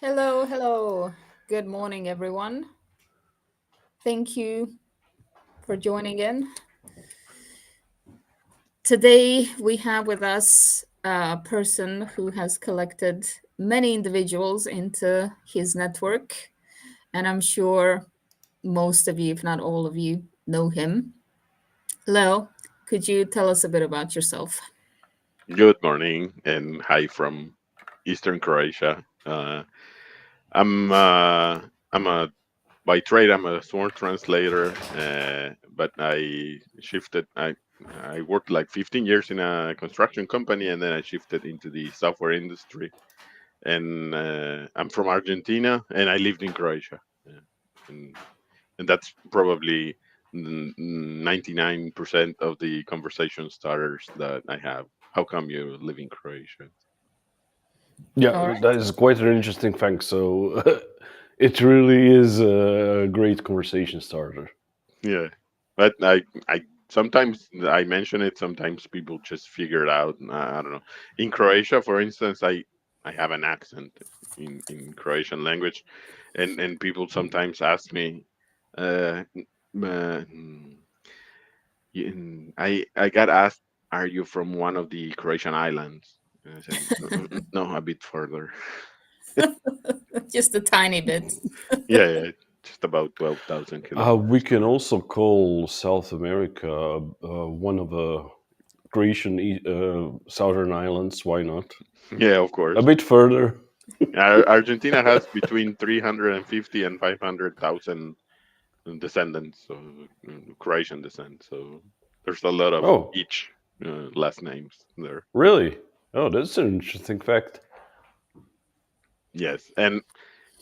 Hello, hello. Good morning, everyone. Thank you for joining in. Today, we have with us a person who has collected many individuals into his network, and I'm sure most of you, if not all of you, know him. Leo, could you tell us a bit about yourself? Good morning and hi from Eastern Croatia. I'm a by trade I'm a sworn translator, but I worked like 15 years in a construction company and then I shifted into the software industry. And I'm from Argentina and I lived in Croatia. And and that's probably 99% of the conversation starters that I have. How come you live in Croatia? Yeah, All that right. is quite an interesting fact. So it really is a great conversation starter. Yeah, but I sometimes I mention it. Sometimes people just figure it out. I don't know. In Croatia, for instance, I have an accent in Croatian language, and people sometimes ask me, uh, mm, I got asked, "Are you from one of the Croatian islands?" And I said, No, a bit further." Just a tiny bit. Yeah, yeah, just about 12,000 We kilometers can away. also call South America one of the Croatian southern islands. Why not? Yeah, of A course. bit further. Argentina has between 350 and 500,000 descendants, so Croatian descent. So there's a lot of Oh, each last names there. really? Oh, that's an interesting fact. Yes, and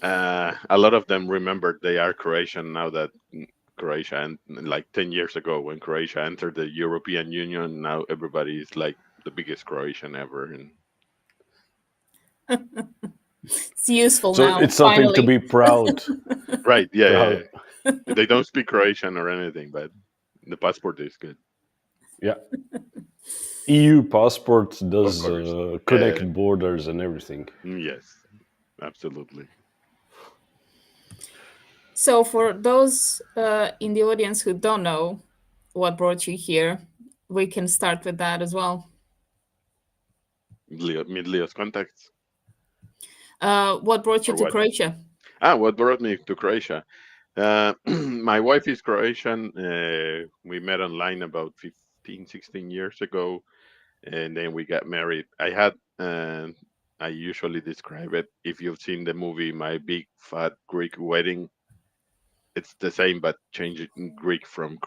a lot of them remembered they are Croatian now that Croatia and like 10 years ago when Croatia entered the European Union. Now everybody is like the biggest Croatian ever, and It's useful So now, it's something to finally. be right, yeah, yeah, proud. yeah. They don't speak Croatian or anything, but the passport is good, Yeah, EU passport of does course. connect borders and everything. Yes, absolutely. So, for those in the audience who don't know what brought you here, we can start with that as well. Meet Leo's contacts What brought you or to what? Croatia? What brought me to Croatia? My wife is Croatian. We met online about 15, 16 years ago, and then we got married. I usually describe it, if you've seen the movie My Big Fat Greek Wedding, it's the same but changed in Greek from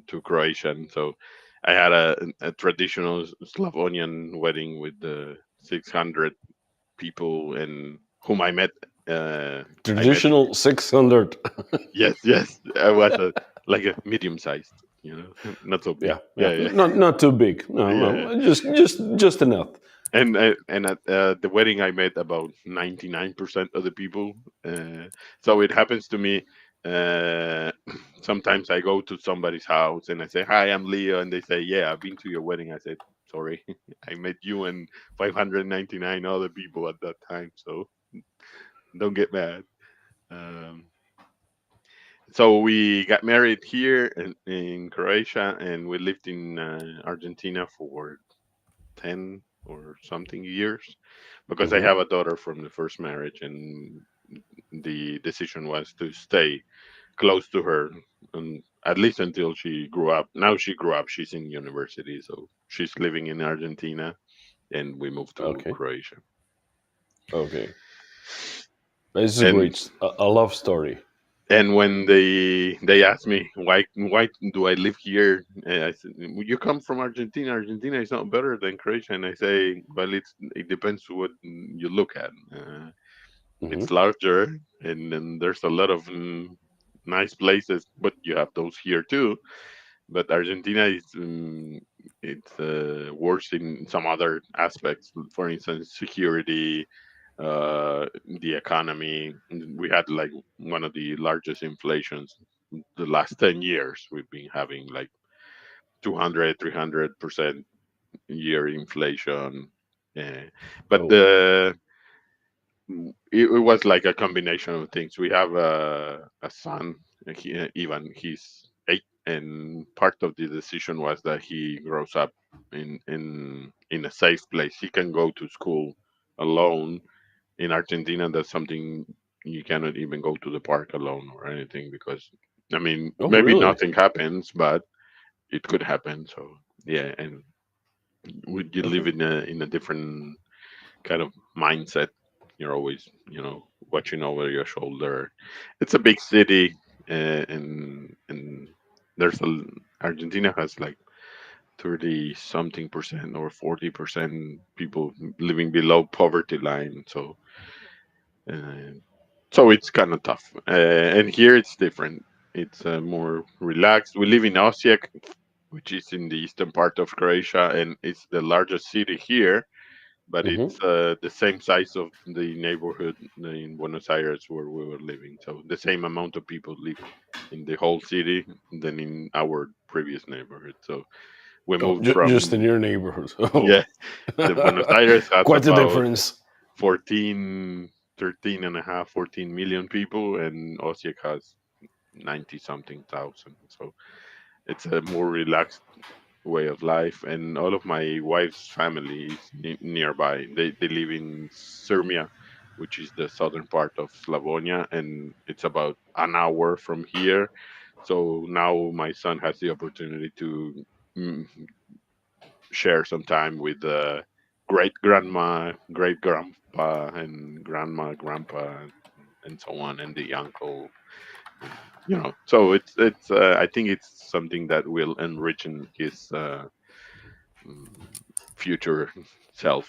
to Croatian. So I had a traditional Slavonian wedding with the 600 people and whom I met. Uh, I met. Traditional 600. Yes, yes. I was like a medium sized, not so big. Yeah, yeah. Yeah, yeah, Not too big. No, yeah. no. Just enough. And at the wedding, I met about 99% of the people. So it happens to me. Uh, Sometimes I go to somebody's house and I say, "Hi, I'm Leo," and they say, "Yeah, I've been to your wedding." I said, "Sorry, I met you and 599 other people at that time, so don't get mad." Um, so we got married here in Croatia, and we lived in Argentina for 10 or something years because I Hmm. have a daughter from the first marriage, and the decision was to stay close to her, at least until she grew up. Now she grew up, she's in university, so she's living in Argentina, and we moved to Okay, Croatia. okay. This is a And a love story. when they asked me why do I live here, I said, "Well, you come from Argentina. Argentina is not better than Croatia." And I say, "Well, it depends what you look at. Hmm. It's larger, and then there's a lot of nice places, but you have those here too. But Argentina is it's worse in some other aspects. For instance, security, the economy. We had like one of the largest inflations the last 10 years. We've been having like 200, 300% year inflation. Uh, but Oh, it was like a combination of things. We have a son, Ivan. He's 8, and part of the decision was that he grows up in a safe place. He can go to school alone. In Argentina, that's something you cannot even go to the park alone or anything because, I mean, Oh, maybe really? nothing happens, but it could happen. So yeah, and would you live Okay. in a different kind of mindset. You're always, watching over your shoulder. It's a big city, and there's Argentina has like 30 something percent or 40% people living below poverty line. Uh, so it's kind of tough. And here it's different. It's more relaxed. We live in Osijek, which is in the eastern part of Croatia, and it's the largest city here, but Mm-hmm. it's the same size of the neighborhood in Buenos Aires where we were living. So the same amount of people live in the whole city than in our previous neighborhood. So we Oh, moved just in from, your neighborhood. Oh, yeah, the Buenos Aires has quite the about difference. 14, 13 and a half, 14 million people, and Osijek has 90 something thousand. So it's a more relaxed way of life, and all of my wife's family is nearby. They live in Sirmia, which is the southern part of Slavonia, and it's about an hour from here. So now my son has the opportunity to mm, share some time with great grandma, great grandpa, and grandma, grandpa, and so on, and the uncle, and so it's I think it's something that will enrich in his future self.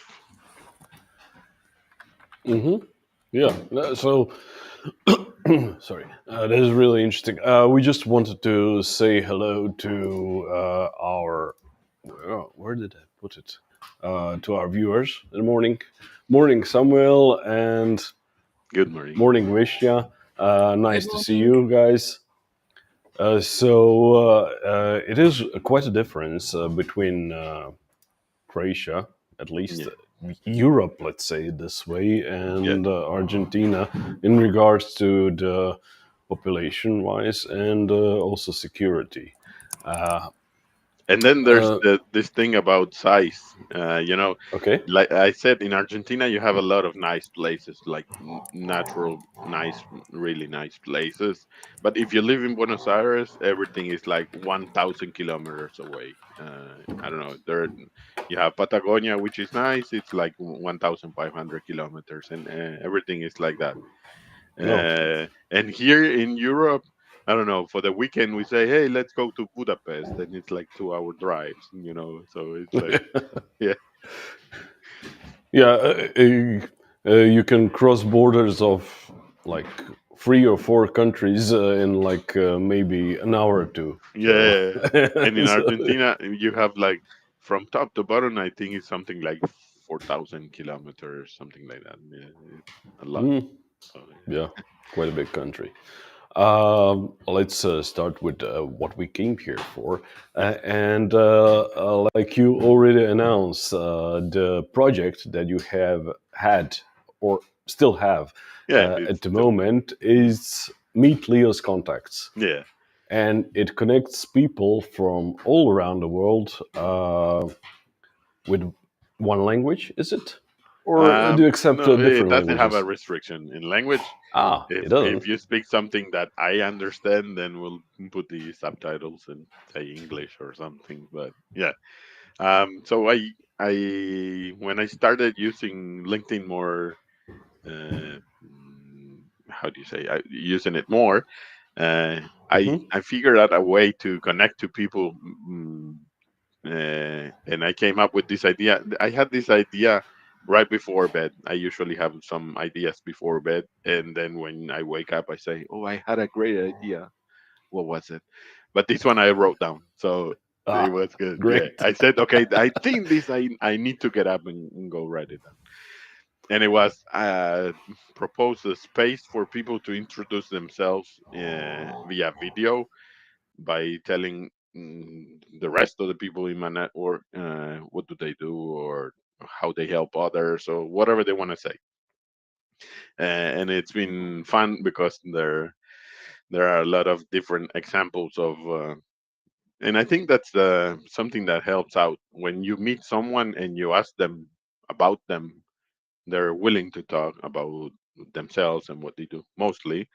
Mm-hmm. Yeah. So, sorry. That is really interesting. We just wanted to say hello to our. Where did I put it? To our viewers. Good morning. Morning, Samuel, and Good morning. morning, Vishya. Good Nice to see morning. you guys. It is quite a difference between Croatia, at least Yeah, Europe, let's say it this way, yeah. and Argentina in regards to the population wise and also security. Uh, And then there's uh, this thing about size. okay. Like I said, in Argentina, you have a lot of nice places, like natural, nice, really nice places. But if you live in Buenos Aires, everything is like 1,000 kilometers away. I don't know. You have Patagonia, which is nice. It's like 1,500 kilometers, and everything is like that. No. And here in Europe, I don't know. For the weekend, we say, "Hey, let's go to Budapest," and it's like 2 hour drives. So it's like, yeah, Yeah, you can cross borders of like 3 or 4 countries in like maybe an hour or two. So, yeah. And in so Argentina, you have like from top to bottom. I think it's something like 4,000 kilometers, something like that. Yeah, it's a lot. So yeah, quite a big country. Let's start with what we came here for. Like you already announced, the project that you have had or still have yeah, it's at the still moment is Meet Leo's Contacts. yeah. And it connects people from all around the world with one language, is it? Or do you accept No, it different doesn't have a languages? restriction in language. Ah, it If doesn't. you speak something that I understand, then we'll put the subtitles and say English or something. But yeah, so when I started using LinkedIn more, how do you say, using it more, uh, Hmm. I figured out a way to connect to people, and I came up with this idea. I had this idea right before bed. I usually have some ideas before bed, and then when I wake up, I say, "Oh, I had a great idea. What was it?" But this one I wrote down, so it Ah, was good. Yeah, great. I said, "Okay, I think this. I need to get up and go write it down." And it was propose a space for people to introduce themselves via video by telling the rest of the people in my network what do they do or how they help others or whatever they want to say. and it's been fun because there are a lot of different examples of. And I think that's something that helps out when you meet someone and you ask them about them. They're willing to talk about themselves and what they do mostly,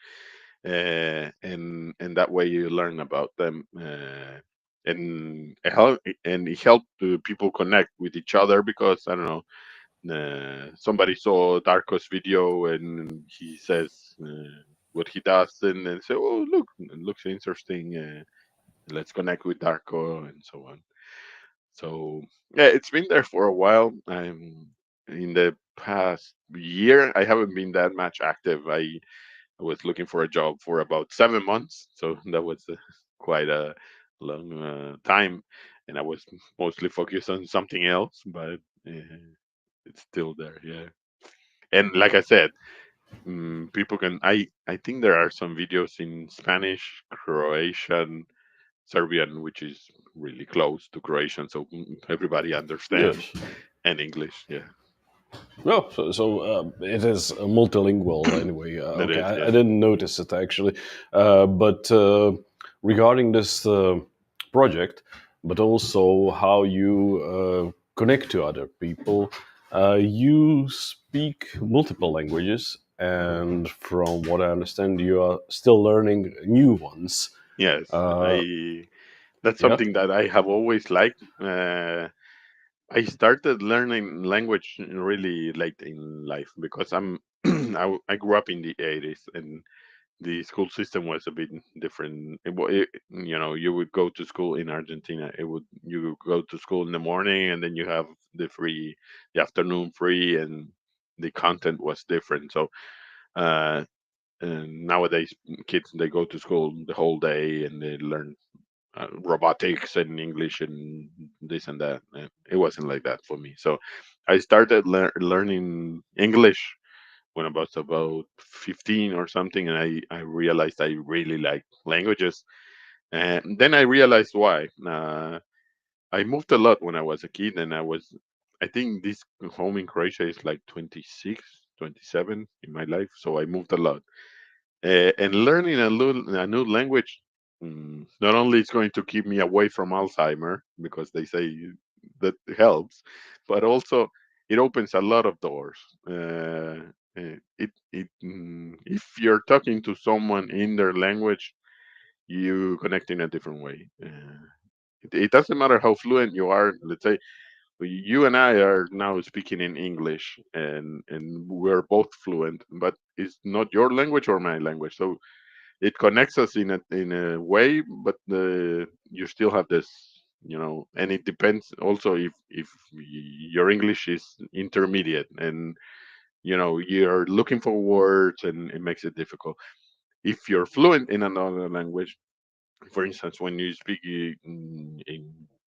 and that way you learn about them, and it helped people connect with each other because I don't know. Somebody saw Darko's video and he says what he does, and then say, "Oh, look, it looks interesting. Let's connect with Darko," and so on. So yeah, it's been there for a while. In the past year, I haven't been that much active. I was looking for a job for about 7 months, so that was quite a long time, and I was mostly focused on something else, but it's still there. Yeah, and like I said, people can. I think there are some videos in Spanish, Croatian, Serbian, which is really close to Croatian, so everybody understands, Yes. and English. Yeah, No, it is multilingual anyway. that Okay, is. I Yeah, didn't notice it actually. But regarding this project, but also how you connect to other people, you speak multiple languages, and from what I understand, you are still learning new ones. yes. Uh, I That's yeah, something that I have always liked. I started learning language really late in life because I grew up in the 80s and the school system was a bit different. You would go to school in Argentina. You would go to school in the morning and then you have the afternoon free, and the content was different. So uh, and nowadays kids they go to school the whole day and they learn robotics and English and this and that. It wasn't like that for me. So I started learning English when I was about 15 or something, and I realized I really like languages. And then I realized why. I moved a lot when I was a kid, and I think this home in Croatia is like 26, 27 in my life. So I moved a lot. And learning a new language, not only is going to keep me away from Alzheimer because they say that helps, but also it opens a lot of doors. If you're talking to someone in their language, you connect in a different way. It doesn't matter how fluent you are. Let's say you and I are now speaking in English, and we're both fluent, but it's not your language or my language. So it connects us in a way, but you still have this, and it depends also if your English is intermediate, and you're looking for words, and it makes it difficult. If you're fluent in another language, for instance, when you speak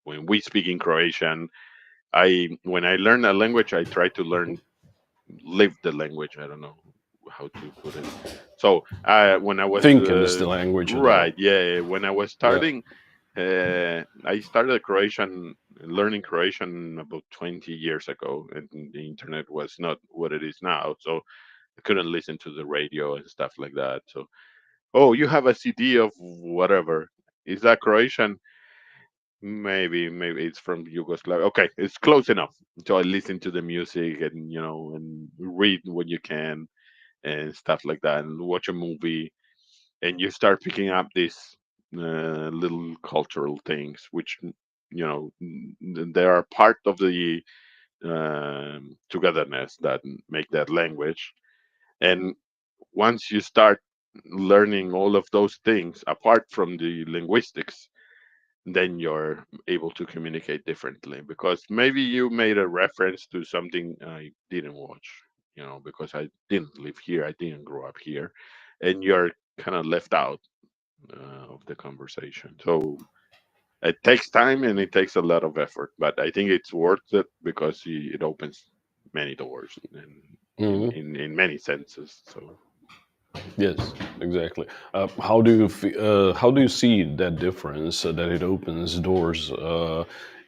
when we speak in Croatian, I when I learn a language, I try to live the language. I don't know how to put it. So when I was thinking is the language as well. right, yeah, when I was Yeah. starting, I started learning Croatian about 20 years ago, and the internet was not what it is now. So I couldn't listen to the radio and stuff like that. So, oh, you have a CD of whatever. Is that Croatian? Maybe it's from Yugoslavia. Okay, it's close enough. So I listen to the music and and read when you can and stuff like that, and watch a movie, and you start picking up these little cultural things, which they are part of the togetherness that make that language. And once you start learning all of those things apart from the linguistics, then you're able to communicate differently because maybe you made a reference to something I didn't watch, because I didn't live here, I didn't grow up here, and you're kind of left out of the conversation. So it takes time and it takes a lot of effort, but I think it's worth it because it opens many doors and Mhm. in many senses. So Yes, exactly. How do you see that difference that it opens doors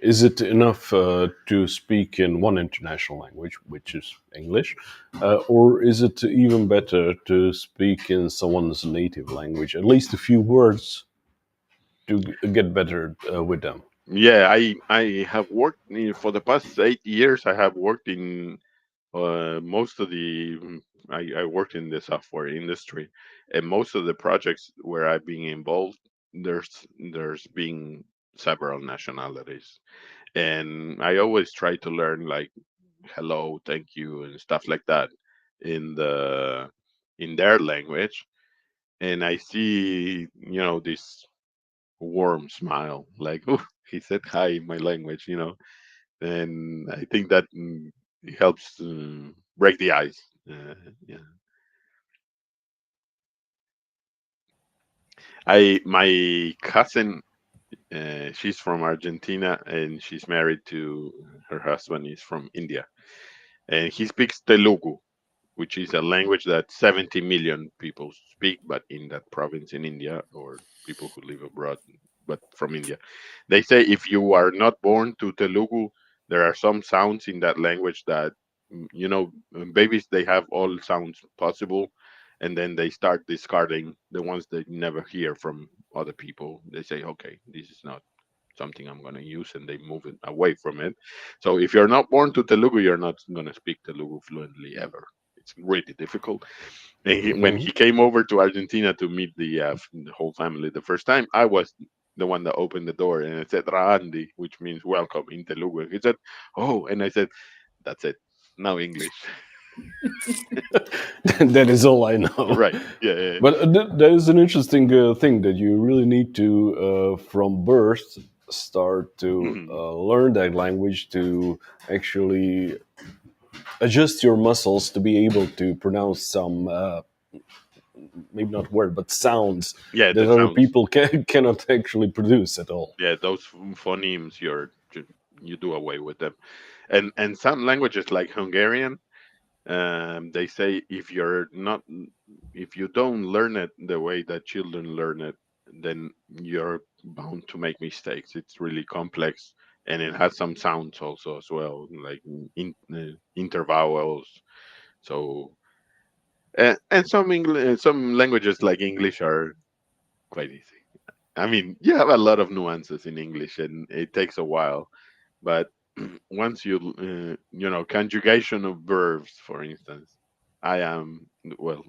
Is it enough to speak in one international language, which is English, or is it even better to speak in someone's native language, at least a few words to get better with them? Yeah, I have worked for the past 8 years. I have worked in most of the I worked in the software industry, and most of the projects where I've been involved, there's been several nationalities, and I always try to learn like hello, thank you, and stuff like that in their language, and I see this warm smile like, oh, he said hi in my language, and I think that it helps break the ice. Yeah, I my cousin, she's from Argentina and she's married to her husband is from India, and he speaks Telugu, which is a language that 70 million people speak, but in that province in India, or people who live abroad, but from India. They say if you are not born to Telugu, there are some sounds in that language that, babies, they have all sounds possible. And then they start discarding the ones they never hear from other people. They say, okay, this is not something I'm going to use, and they move it away from it. So if you're not born to Telugu, you're not going to speak Telugu fluently ever. It's really difficult. And when Hmm. he came over to Argentina to meet the whole family the first time, I was the one that opened the door, and I said Raandi, which means welcome in Telugu. And he said, "Oh," and I said, "That's it. Now English." That is all I know. Right? Yeah. Yeah. But that is an interesting thing that you really need to, from birth, start to Mhm. learn that language to actually adjust your muscles to be able to pronounce some, maybe not word, but sounds Yeah. that The other sounds. people cannot actually produce at all. Yeah, those phonemes, you do away with them, and some languages like Hungarian. They say if you don't learn it the way that children learn it, then you're bound to make mistakes. It's really complex, and it has some sounds also as well, like intervowels. So, and some languages like English are quite easy. I mean, you have a lot of nuances in English, and it takes a while. But once conjugation of verbs, for instance, I am, well,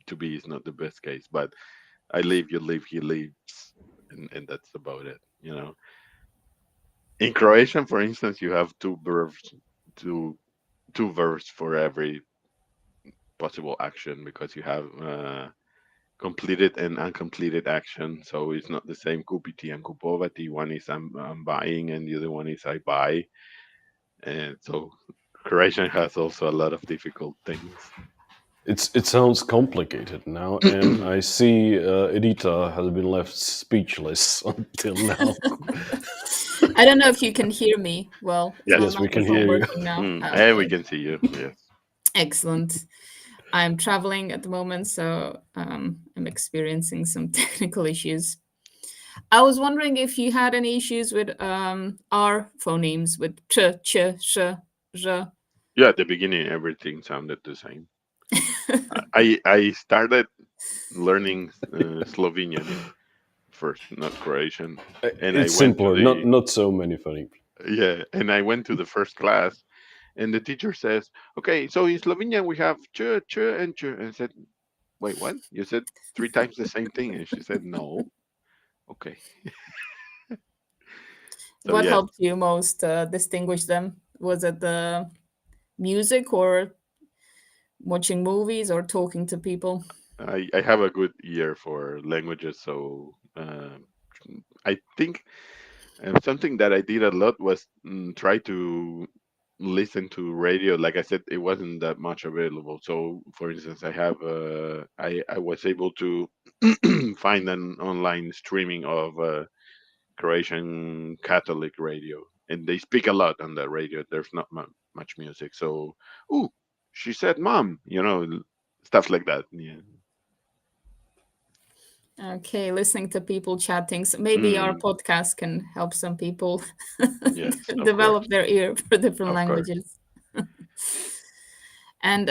to be is not the best case, but I leave, you leave, he leaves, and that's about it. In Croatian, for instance, you have two two verbs for every possible action, because you have completed and uncompleted action. So it's not the same kupiti and kupovati. One is I'm buying, and the other one is I buy. And so Croatian has also a lot of difficult things. It sounds complicated now, and I see Edita has been left speechless until now. I don't know if you can hear me. Well, is my Yes. Yes, we can microphone hear you. working now? And we Okay, can see you. Yes. excellent. I'm traveling at the moment, so I'm experiencing some technical issues. I was wondering if you had any issues with R phonemes, with ch, ch, sh, Yeah, at the beginning, everything sounded the same. I started learning Slovenian first, not Croatian, and I It's went to simpler, the not so many funny. yeah, and I went to the first class, and the teacher says, "Okay, so in Slovenian we have ch, ch, and ch." And I said, "Wait, what? You said three times the same thing?" And she said, "No." Okay, so What yeah, helped you most distinguish them? Was it the music or watching movies or talking to people? I have a good ear for languages, so I think something that I did a lot was try to listen to radio. Like I said, it wasn't that much available. So, for instance, I was able to find an online streaming of Croatian Catholic radio, and they speak a lot on the radio. There's not much music, so ooh, she said, "Mom," stuff like that. Yeah. Okay, listening to people chatting. So maybe our Mm, podcast can help some people yes, of develop course, their ear for different of course. languages. And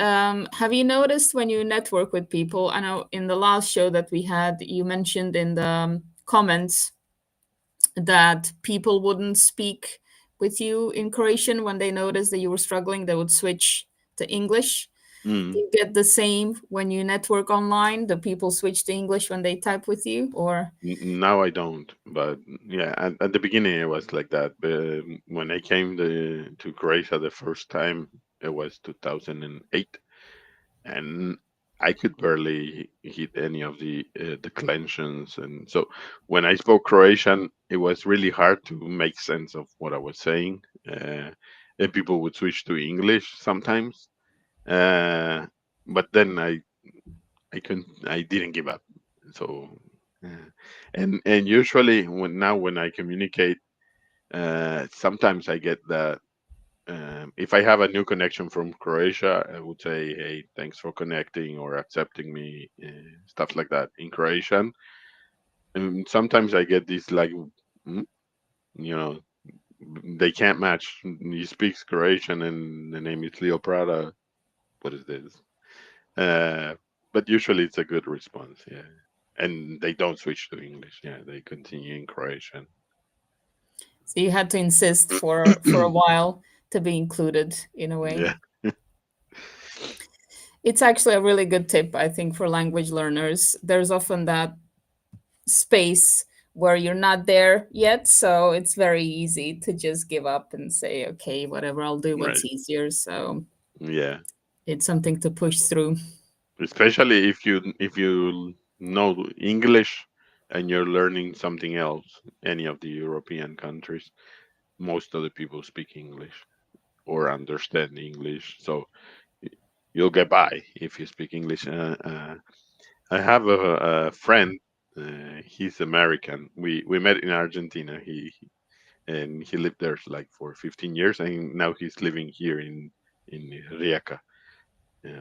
have you noticed when you network with people? I know in the last show that we had, you mentioned in the comments that people wouldn't speak with you in Croatian when they noticed that you were struggling, they would switch to English. Do Mm. you get the same when you network online? Do people switch to English when they type with you, or? Now I don't, but yeah, at the beginning it was like that. But when I came to Croatia the first time, it was 2008, and I could barely hit any of the declensions, and so when I spoke Croatian, it was really hard to make sense of what I was saying. And people would switch to English sometimes, uh, but then I didn't give up. So, uh, and usually when I communicate, sometimes I get that. If I have a new connection from Croatia, I would say, "Hey, thanks for connecting or accepting me," stuff like that in Croatian. And sometimes I get these like, "Mm," you know, they can't match. He speaks Croatian and the name is Leo Prada. What is this? Uh, but usually it's a good response, yeah. And they don't switch to English, yeah. They continue in Croatian. So you had to insist for a while to be included in a way. Yeah, It's actually a really good tip, I think, for language learners. There's often that space where you're not there yet, so it's very easy to just give up and say, okay, whatever, I'll do right. what's easier. So Yeah, it's something to push through. especially if you know English and you're learning something else. Any of the European countries, most of the people speak English or understand English, so y- you'll get by if you speak English. I have a friend. He's American. We met in Argentina. He lived there like for 15 years, and now he's living here in Rijeka,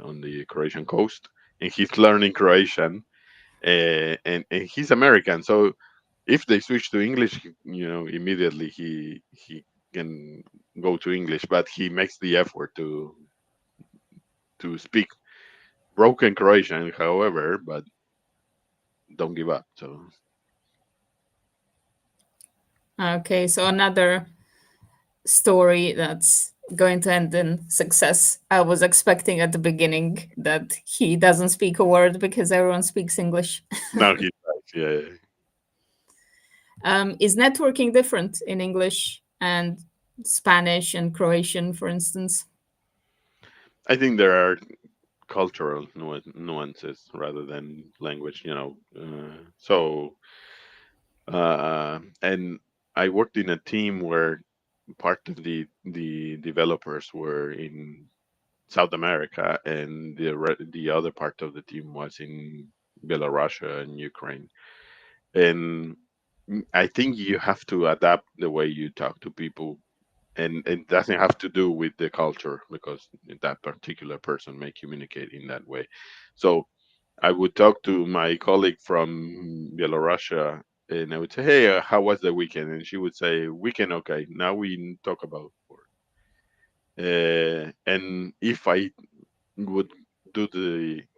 on the Croatian coast, and he's learning Croatian. And he's American, so if they switch to English, immediately he can go to English, but he makes the effort to speak broken Croatian, however, but don't give up. So Okay, so another story that's going to end in success. I was expecting at the beginning that he doesn't speak a word because everyone speaks English. now he's like, yeah. Is networking different in English and Spanish and Croatian, for instance? I think there are cultural nuances rather than language, and I worked in a team where part of the developers were in South America, and the other part of the team was in Belarus and Ukraine. And I think you have to adapt the way you talk to people, and it doesn't have to do with the culture because that particular person may communicate in that way. So I would talk to my colleague from Belarus, and I would say, "Hey, how was the weekend?" And she would say, "Weekend, okay. Now we talk about work." And if I would do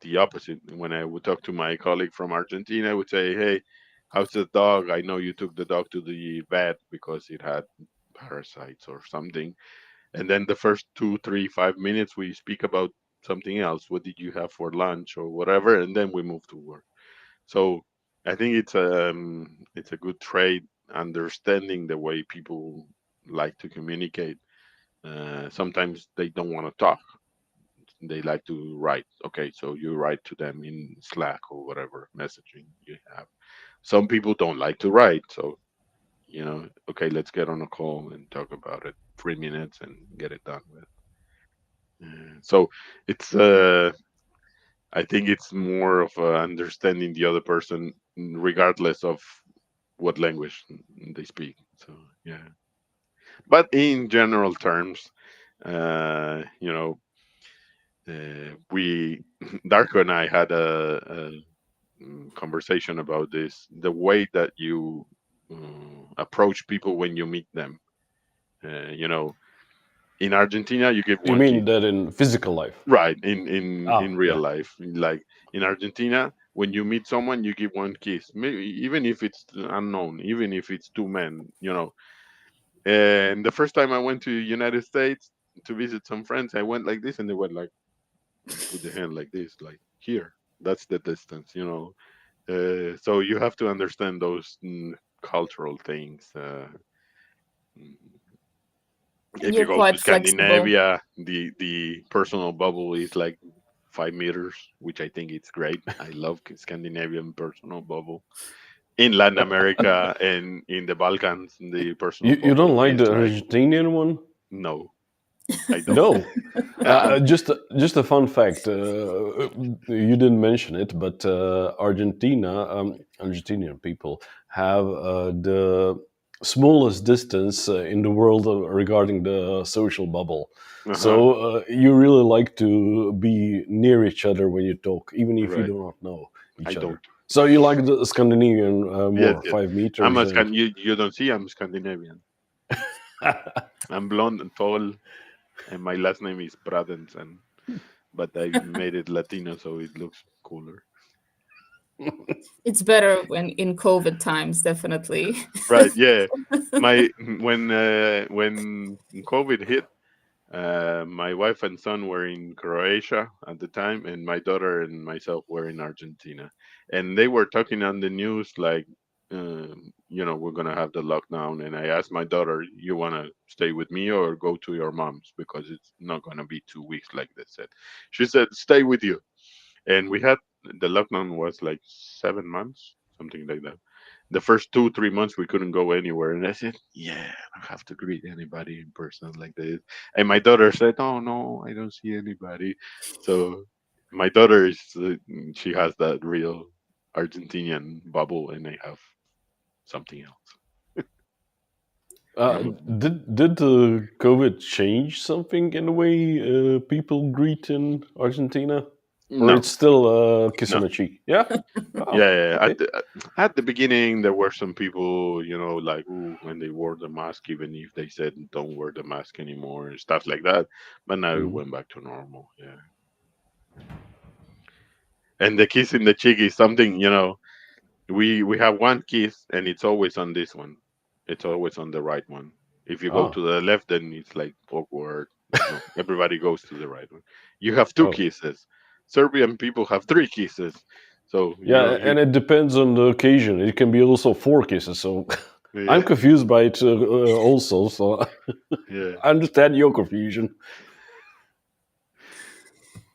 the opposite, when I would talk to my colleague from Argentina, I would say, "Hey, how's the dog? I know you took the dog to the vet because it had parasites or something." And then the first 2, 3, 5 minutes we speak about something else. What did you have for lunch or whatever, and then we move to work. So I think it's a good trait, understanding the way people like to communicate. Sometimes they don't want to talk; they like to write. Okay, so you write to them in Slack or whatever messaging you have. Some people don't like to write, so okay, let's get on a call and talk about it 3 minutes and get it done with. So it's I think it's more of understanding the other person, regardless of what language they speak. So yeah, but in general terms, uh, you know, we Darko and I had conversation about this. The way that you approach people when you meet them. You know, in Argentina, you give You one kiss. mean that in physical life? Right. In real Yeah. life, like in Argentina, when you meet someone, you give one kiss. Maybe even if it's unknown, even if it's two men. You know. And the first time I went to United States to visit some friends, I went like this, and they went like, put the hand like this, like here. That's the distance. You know. So you have to understand those cultural things. Mm, if you You're go to quite flexible. Scandinavia, the personal bubble is like 5 meters, which I think it's great. I love Scandinavian personal bubble. In Latin America and in the Balkans, the personal You don't bubble like is the like Argentinian one? no, I don't. No. Just a fun fact. You didn't mention it, but Argentinian people have the smallest distance in the world regarding the social bubble. Uh-huh. So you really like to be near each other when you talk, even if you Right. do not know I each other. don't. So you like the Scandinavian Yes, more, yes. 5 meters, and You don't see I'm Scandinavian. I'm blonde and tall, and my last name is Pradensen, but I made it Latino so it looks cooler. It's better when in COVID times, definitely. Right. Yeah. My when COVID hit, my wife and son were in Croatia at the time, and my daughter and myself were in Argentina. And they were talking on the news like, we're gonna have the lockdown. And I asked my daughter, "You wanna stay with me or go to your mom's because it's not gonna be 2 weeks like they said." She said, "Stay with you." And we had the lockdown was like 7 months, something like that. The first 2 3 months we couldn't go anywhere, and I said, "Yeah, I don't have to greet anybody in person like this." And my daughter said, "Oh no, I don't see anybody." So my daughter is she has that real Argentinian bubble, and I have something else. Uh, I'm a, did the COVID change something in the way people greet in Argentina, or no, it's still kiss no. on the cheek? Yeah. Oh, Yeah, yeah, yeah. okay. At the beginning, there were some people, like, ooh, when they wore the mask, even if they said don't wear the mask anymore and stuff like that. But now it Mhm. went back to normal. Yeah. And the kiss in the cheek is something, we have one kiss, and it's always on this one. It's always on the right one. If you go Ah. to the left, then it's like awkward. No, everybody goes to the right one. You have two Oh, kisses. Serbian people have three kisses. So yeah, and it depends on the occasion. It can be also four kisses. So I'm yeah, confused by it also. So yeah. I understand your confusion.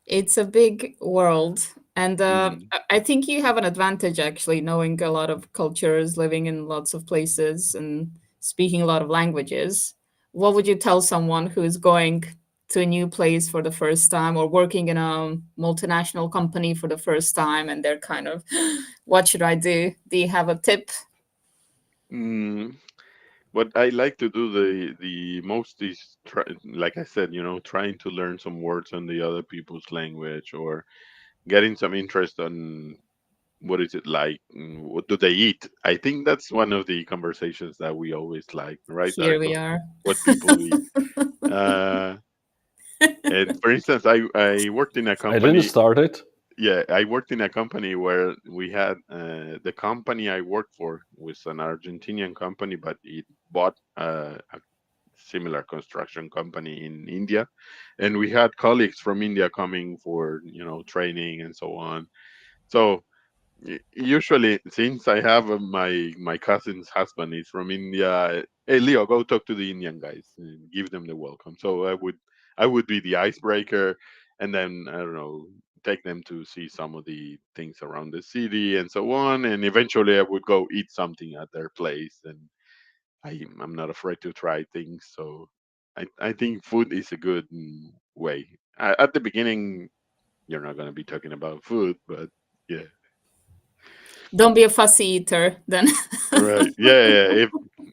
It's a big world. And Mhm. I think you have an advantage actually, knowing a lot of cultures, living in lots of places, and speaking a lot of languages. What would you tell someone who is going to a new place for the first time or working in a multinational company for the first time and they're kind of, what should I do? Do you have a tip? Mm, what I like to do the most is like I said, trying to learn some words on the other people's language or getting some interest on what is it like, what do they eat. I think that's one of the conversations that we always like, right, Here we Arco? are. What people eat. Uh, and for instance, I worked in a I didn't company. start it. Yeah, I worked in a company where we had the company I worked for was an Argentinian company, but it bought a similar construction company in India, and we had colleagues from India coming for training and so on. So usually, since I have my cousin's husband is from India, hey Leo, go talk to the Indian guys and give them the welcome. So I would be the icebreaker, and then I don't know, take them to see some of the things around the city and so on, and eventually I would go eat something at their place, and I'm not afraid to try things. So I think food is a good way. At the beginning, you're not going to be talking about food, but yeah. Don't be a fussy eater then. Right. Yeah, yeah.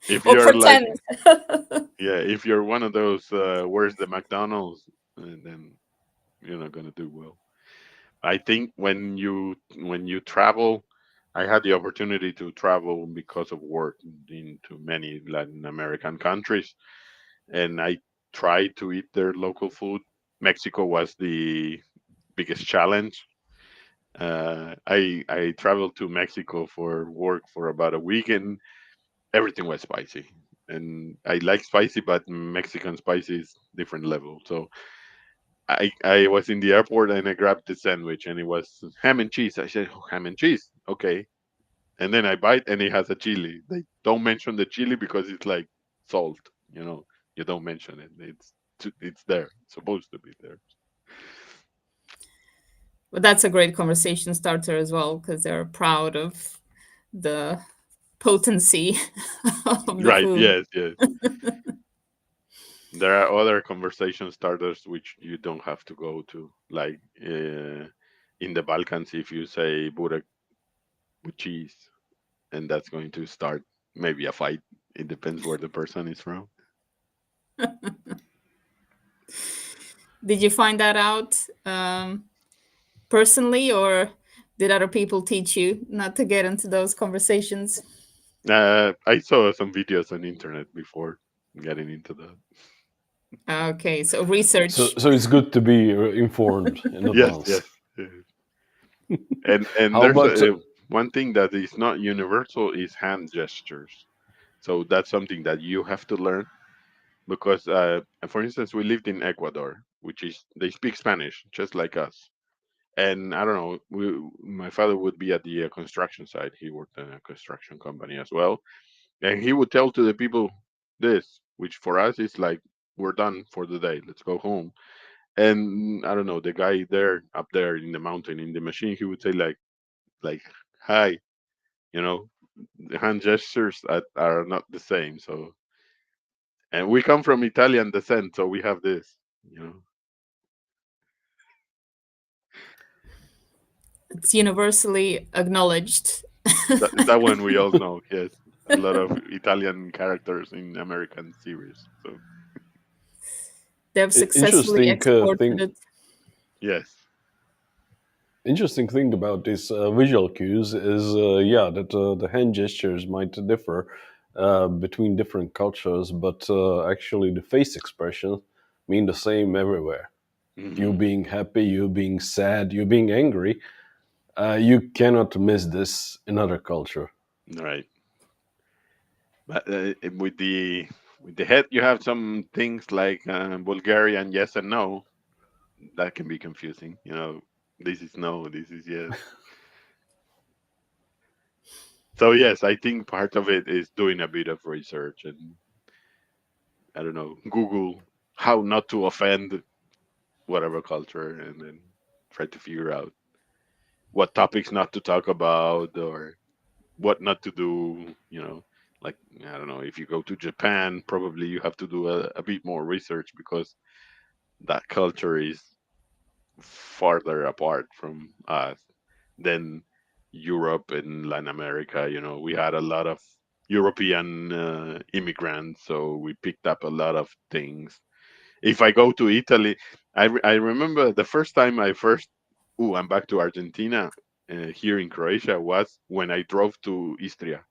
If Or you're like, pretend. yeah, if you're one of those, where's the McDonald's, then you're not gonna do well. I think when you travel, I had the opportunity to travel because of work into many Latin American countries, and I tried to eat their local food. Mexico was the biggest challenge. I traveled to Mexico for work for about a week, and everything was spicy. And I like spicy, but Mexican spicy is different level. So I was in the airport and I grabbed the sandwich and it was ham and cheese. I said, oh, ham and cheese, okay. And then I bite and it has a chili. They don't mention the chili because it's like salt. You know, you don't mention it. It's there. It's supposed to be there. But that's a great conversation starter as well because they're proud of the potency of the Right? food. Yes, yes. There are other conversation starters which you don't have to go to, like in the Balkans. If you say burek with cheese, and that's going to start maybe a fight. It depends where the person is from. Did you find that out personally, or did other people teach you not to get into those conversations? I saw some videos on internet before getting into that. Okay, so So, research. so it's good to be informed in Yes, advance. yes. Yes. And How there's about one thing that is not universal is hand gestures. So that's something that you have to learn because, for instance, we lived in Ecuador, which is they speak Spanish just like us. And I don't know, my father would be at the construction site. He worked in a construction company as well, and he would tell to the people this, which for us is like we're done for the day. Let's go home. And I don't know, the guy there up there in the mountain in the machine, he would say like hi, you know, the hand gestures are not the same. So, and we come from Italian descent, so we have this, you know, It's universally acknowledged. that one we all know. Yes, a lot of Italian characters in American series. So They've successfully interesting exported thing? it. yes. Interesting thing about these visual cues is, yeah, that the hand gestures might differ between different cultures, but actually the face expression mean the same everywhere. You Hmm. being happy, you being sad, you being angry, you cannot miss this in other culture. Right. But with the head, you have some things like Bulgarian yes and no. That can be confusing. You know, this is no, this is yes. So yes, I think part of it is doing a bit of research and I don't know, Google how not to offend whatever culture, and then try to figure out what topics not to talk about or what not to do. You know, like I don't know, if you go to Japan, probably you have to do a bit more research because that culture is farther apart from us than Europe and Latin America. You know, we had a lot of European immigrants, so we picked up a lot of things. If I go to Italy, I remember the first time I first, oh, I'm back to Argentina. Here in Croatia was when I drove to Istria,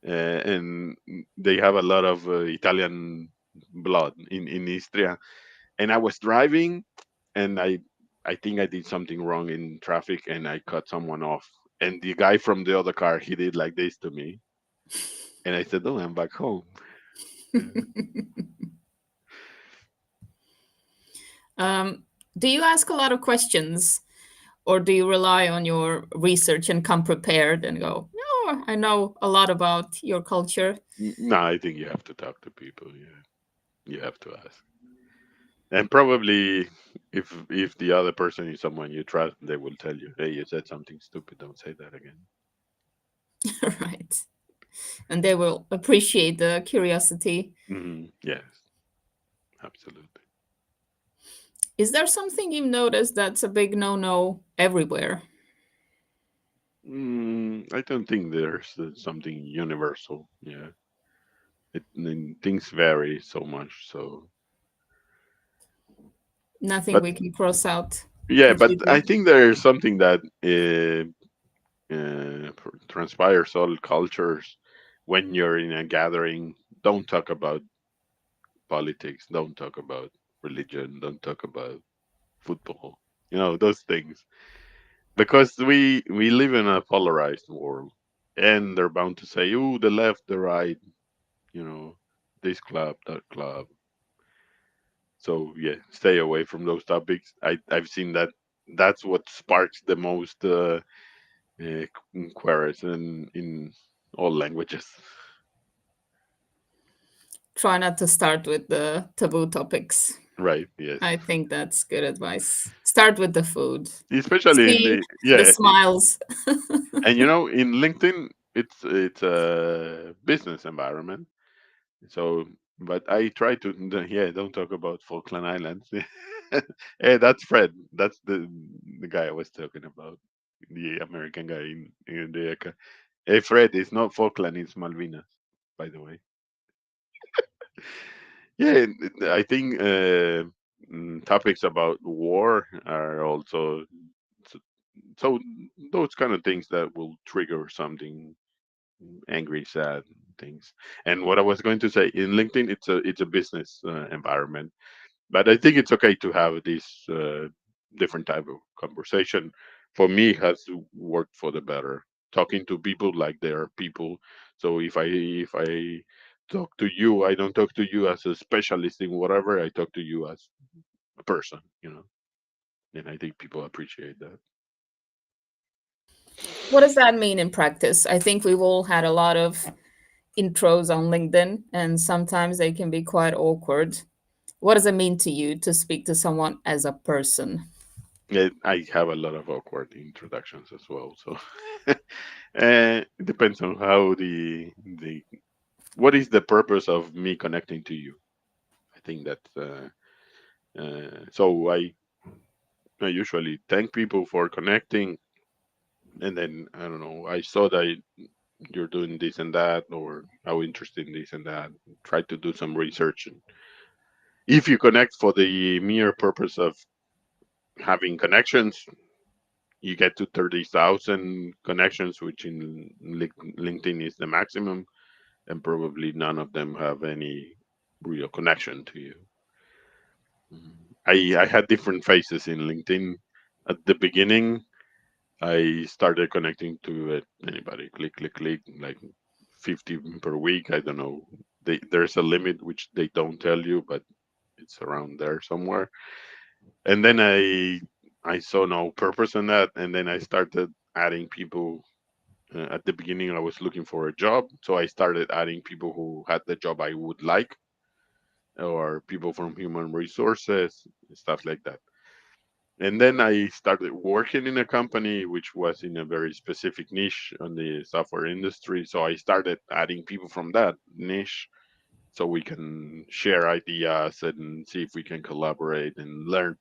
and they have a lot of Italian blood in Istria. And I was driving, and I think I did something wrong in traffic, and I cut someone off. And the guy from the other car, he did like this to me, and I said, "Oh, I'm back home." Yeah. Um, do you ask a lot of questions, or do you rely on your research and come prepared and go, "No, I know a lot about your culture." No, I think you have to talk to people. Yeah, you have to ask. And probably if the other person is someone you trust, they will tell you, "Hey, you said something stupid. Don't say that again." Right. And they will appreciate the curiosity. Yes, absolutely. Is there something you've noticed that's a big no-no everywhere? I don't think there's something universal. Yeah, things vary so much. So, Nothing but we can cross out. Yeah, Would but you I agree? think there's something that transpires all cultures. When you're in a gathering, don't talk about politics, don't talk about religion, don't talk about football. You know those things, because we live in a polarized world, and they're bound to say, "Oh, the left, the right," you know, this club, that club. So yeah, stay away from those topics. I've seen that that's what sparks the most queries in all languages. Try not to start with the taboo topics. Right? Yes. I think that's good advice. Start with the food. Especially in See the the yeah, smiles. and in LinkedIn, it's a business environment. So, but I try to yeah, don't talk about Falkland Islands. Hey, that's Fred. That's the guy I was talking about, the American guy in the. Hey, Fred, it's not Falkland, it's Malvinas, by the way. Yeah, I think topics about war are also so, so those kind of things that will trigger something angry, sad things. And what I was going to say in LinkedIn, it's a business environment, but I think it's okay to have this different type of conversation. For me, it has worked for the better. Talking to people like they are people. So if I talk to you, I don't talk to you as a specialist in whatever. I talk to you as a person. And I think people appreciate that. What does that mean in practice? I think we've all had a lot of intros on LinkedIn, and sometimes they can be quite awkward. What does it mean to you to speak to someone as a person? I have a lot of awkward introductions as well. So it depends on how the what is the purpose of me connecting to you. I think that so I usually thank people for connecting, and then I don't know. I saw that you're doing this and that, or how interested in this and that. Try to do some research. And if you connect for the mere purpose of having connections, you get to 30,000 connections, which in LinkedIn is the maximum, and probably none of them have any real connection to you. I had different phases in LinkedIn. At the beginning, I started connecting to anybody, click, click, click, like 50 per week. I don't know. There's a limit which they don't tell you, but it's around there somewhere. And then I saw no purpose in that, and then I started adding people. At the beginning, I was looking for a job, so I started adding people who had the job I would like, or people from human resources, stuff like that. And then I started working in a company which was in a very specific niche on the software industry. So I started adding people from that niche so we can share ideas and see if we can collaborate and learn,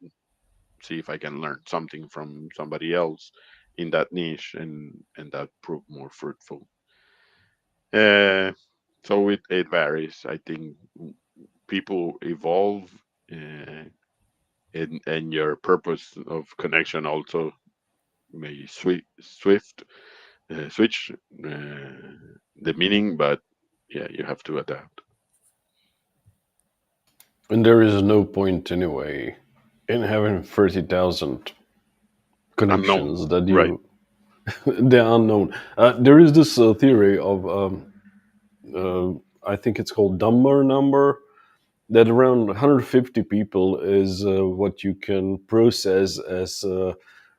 see if I can learn something from somebody else in that niche, and that proved more fruitful. Uh, so it varies. I think people evolve, uh, and your purpose of connection also may switch the meaning, but yeah, you have to adapt. And there is no point anyway in having 30,000 Unknown, connections that right? you they're unknown. There is this theory of uh, I think it's called Dumber number, that around 150 people is what you can process as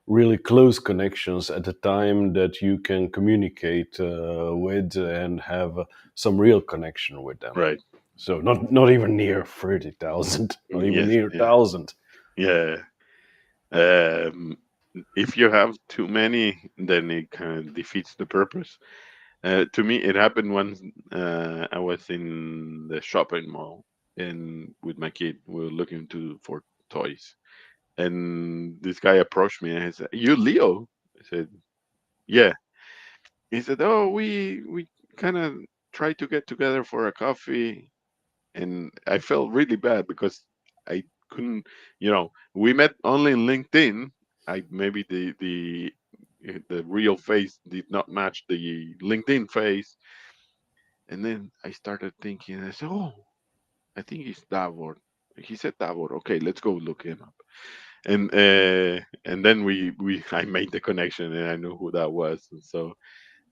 really close connections at a time that you can communicate with and have some real connection with them. Right. So not even near 30,000, not even Yes. near Yeah. 1,000. Yeah. Um, if you have too many, then it kind of defeats the purpose. To me, it happened once. I was in the shopping mall, and with my kid, we were looking for toys, and this guy approached me and he said, "You Leo?" I said, "Yeah." He said, "Oh, we kind of tried to get together for a coffee," and I felt really bad because I couldn't. We met only in LinkedIn, I maybe the real face did not match the LinkedIn face, and then I started thinking. I said, "Oh, I think he's Davor." He said Davor. Okay, let's go look him up. And then we I made the connection, and I knew who that was. And so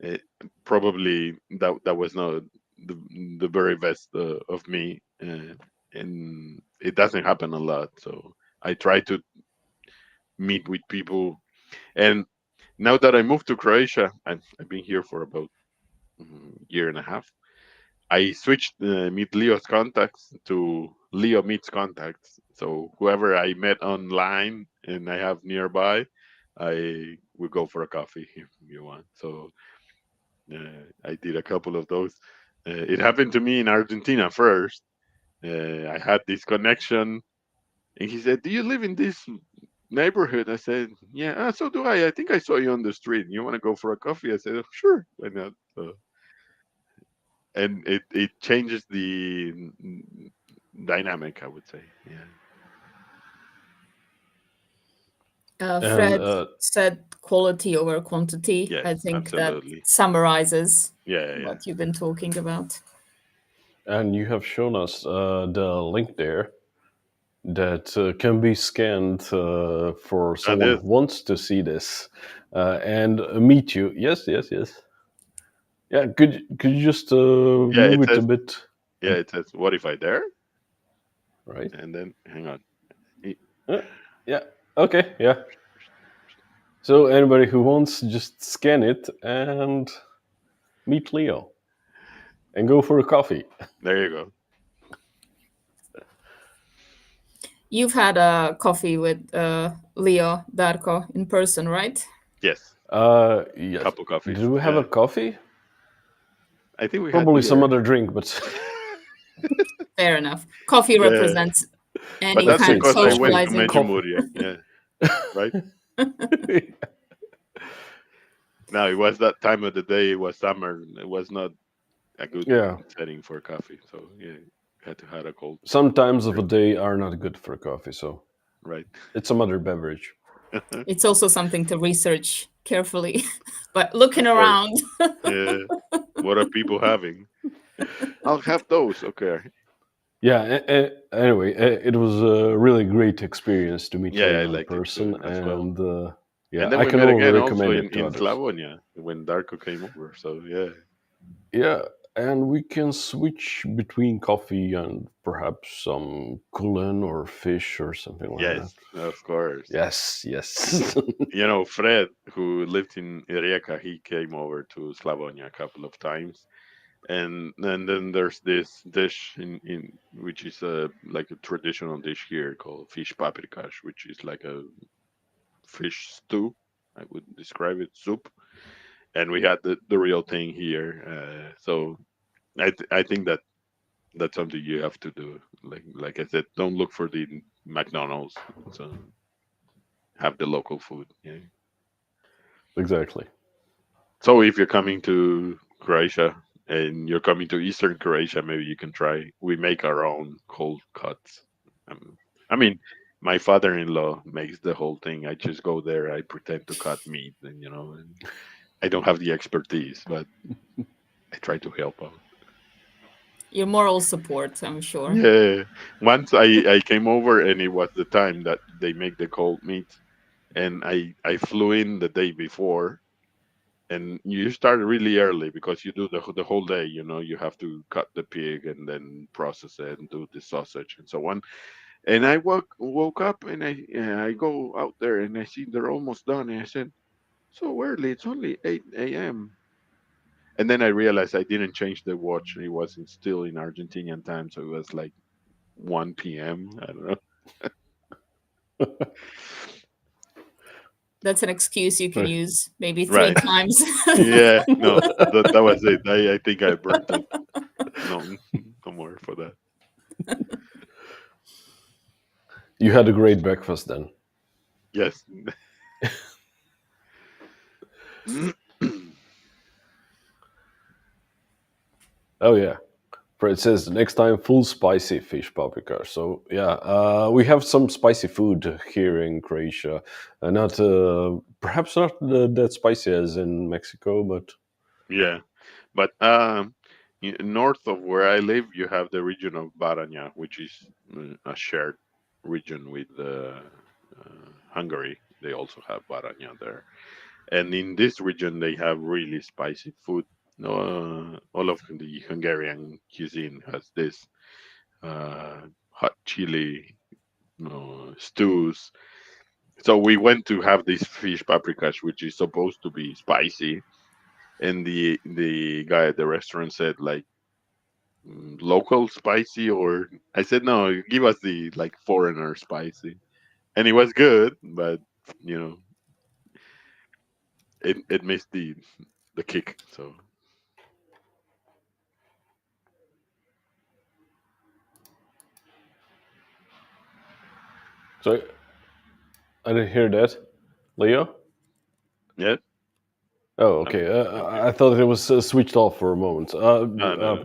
uh, probably that was not the the very best of me, and it doesn't happen a lot. So I try to meet with people. And now that I moved to Croatia, I've been here for about year and a half. I switched Meet Leo's contacts to Leo Meets contacts. So whoever I met online and I have nearby, I will go for a coffee if you want. So I did a couple of those. It happened to me in Argentina first. I had this connection, and he said, "Do you live in this neighborhood?" I said, "Yeah." So do I. I think I saw you on the street. You want to go for a coffee? I said, "Oh, sure, why not?" So, and it changes the dynamic, I would say. Yeah. And Fred said quality over quantity. I Yes, think that absolutely. summarizes Yeah, yeah, yeah. what you've been talking about. you have shown us the link there that can be scanned for That someone is. who wants to see this and meet you. Yes, yes, yes. Yeah, could you just Yeah, move it it a says. bit, Yeah, it says. What if I dare? right? And then hang on. E- Uh, yeah. Okay. Yeah. So anybody who wants, just scan it and meet Leo and go for a coffee. There you go. You've had a coffee with Leo Darko in person, right? Yes, Yes. couple coffees. Did we have a Yeah, coffee? I think we had Probably some beer. other drink, but Fair enough. Coffee Yeah, represents but any that's that's kind of it. because I went Coffee. to socializing. Coffee. Medjugorje. Yeah, right. Now it was that time of the day. It was summer. It was not a good Yeah. setting for coffee. So yeah, had to have a cold Some times of a drink. day are not good for coffee, so Right. it's some other beverage. It's also something to research carefully. But looking Of course. around, Yeah. What are people having? I'll have those. Okay. Yeah. Anyway, it was a really great experience to meet Yeah, I Leo in liked it person, too as well. and yeah, And then I we can met only again also recommend it to in others. Slavonia when Darko came over. So yeah. Yeah, and we can switch between coffee and perhaps some kulen or fish or something like that. Yes, of course. Yes, yes. You know, Fred, who lived in Rijeka, he came over to Slavonia a couple of times. And then there's this dish in which is a like a traditional dish here called fish paprikash, which is like a fish stew. I would describe it soup, and we had the real thing here. So I think that that's something you have to do. Like I said, don't look for the McDonald's. So have the local food. Yeah. Exactly. So if you're coming to Croatia and you're coming to Eastern Croatia, maybe you can try. We make our own cold cuts. I mean, my father-in-law makes the whole thing. I just go there. I pretend to cut meat, and and I don't have the expertise, but I try to help out. your moral support, I'm sure. Yeah. Once I came over, and it was the time that they make the cold meat, and I flew in the day before, and you start really early because you do the whole day. You have to cut the pig and then process it and do the sausage and so on. And I woke up, and I go out there, and I see they're almost done, and I said, so early, it's only 8 a.m. And then I realized I didn't change the watch. It wasn't still in Argentinian time, so it was like 1 p.m. I don't know. That's an excuse you can Right. use maybe three Right. times. Yeah, no, that was it. I think I burnt it. No, no more for that. You had a great breakfast then. Yes. Oh yeah. Fred says next time full spicy fish paprika. So yeah, we have some spicy food here in Croatia. Not perhaps not that spicy as in Mexico, but Yeah, but north of where I live, you have the region of Baranya, which is a shared region with Hungary. They also have Baranya there, and in this region, they have really spicy food. All of the Hungarian cuisine has this hot chili stews. So we went to have this fish paprikas, which is supposed to be spicy, and the guy at the restaurant said like local spicy, or I said no, give us the like foreigner spicy, and it was good, but you know it missed the kick. So so I didn't hear that, Leo. yeah, Oh, I'm okay. I'm here. I thought it was switched off for a moment. No, no, no.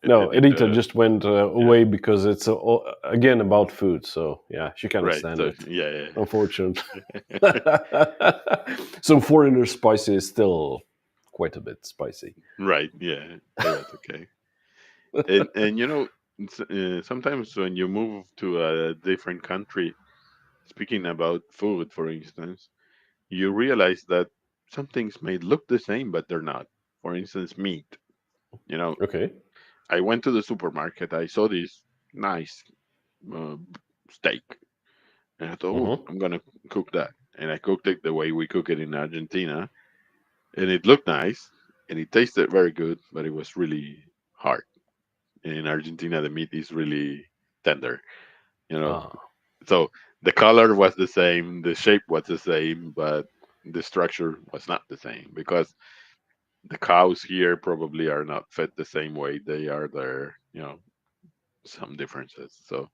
No, Edita Edita, just went yeah, away because it's again about food. So yeah, she cannot right. stand So it. yeah, Unfortunately. yeah. So foreigner spicy is still quite a bit spicy. Right, yeah, it was okay. And sometimes when you move to a different country, speaking about food, for instance, you realize that some things may look the same, but they're not. For instance, meat. You know, Okay. I went to the supermarket, I saw this nice uh, steak, and I thought, oh, Mm-hmm. I'm gonna cook that. And I cooked it the way we cook it in Argentina, and it looked nice, and it tasted very good, but it was really hard. In Argentina, the meat is really tender, you know. Ah. So the color was the same, the shape was the same, but the structure was not the same because the cows here probably are not fed the same way they are there. Some differences. So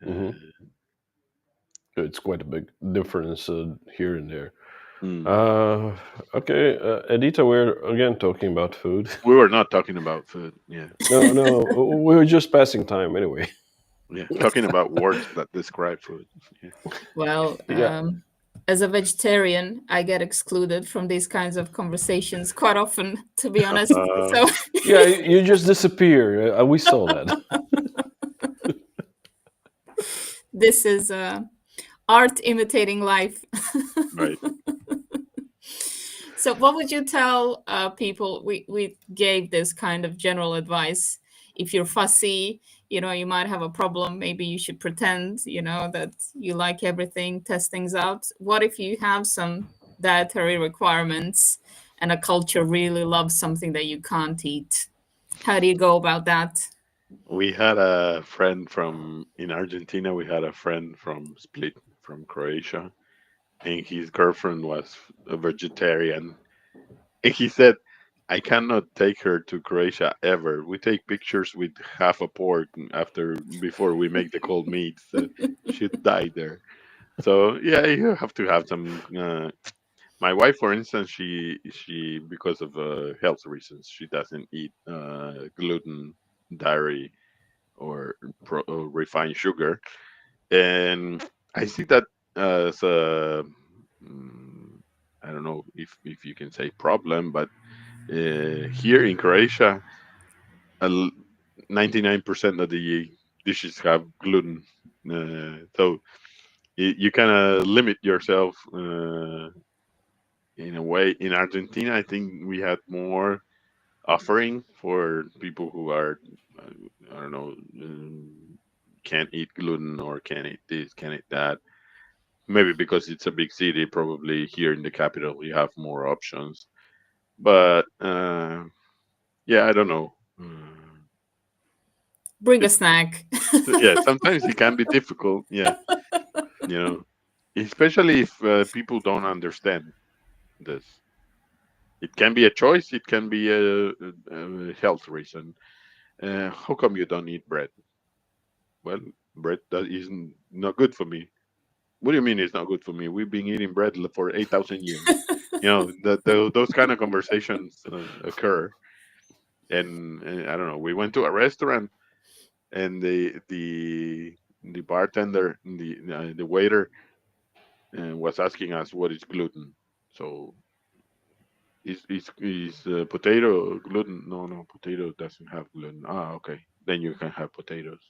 Mm-hmm. uh, It's quite a big difference here and there. mm, Uh, okay, Edita, we're again talking about food. we were not talking about food. Yeah, No, no, we were just passing time anyway. yeah, talking about words that describe food. Yeah, Well, Yeah. as a vegetarian, I get excluded from these kinds of conversations quite often, to be honest. uh, So Yeah, you just disappear. We saw that. this is art imitating life. right. So, what would you tell people? We gave this kind of general advice. If you're fussy, you might have a problem. Maybe you should pretend, that you like everything, test things out. What if you have some dietary requirements and a culture really loves something that you can't eat? How do you go about that? We had a friend from in Argentina. We had a friend from Split, from Croatia, and his girlfriend was a vegetarian. And he said, I cannot take her to Croatia ever. We take pictures with half a pork after before we make the cold meat. So she'd die there. So yeah, you have to have some. My wife, for instance, she because of health reasons, she doesn't eat gluten, dairy, or refined sugar, and I see that as a mm, I don't know if you can say problem, but here in Croatia, 99% of the dishes have gluten, so you kind of limit yourself in a way. In Argentina, I think we had more offering for people who are uh, I don't know, can't eat gluten or can't eat this, can't eat that. Maybe because it's a big city, probably here in the capital you have more options. But yeah, I don't know. Bring a It, snack. yeah, sometimes it can be difficult. Yeah, you know, especially if people don't understand this. It can be a choice. It can be a health reason. How come you don't eat bread? Well, bread that isn't not good for me. What do you mean it's not good for me? We've been eating bread for 8,000 years. Those kind of conversations occur. And I don't know. We went to a restaurant, and the bartender, the waiter, was asking us what is gluten. So is potato gluten? No, no, potato doesn't have gluten. Ah, okay. Then you can have potatoes.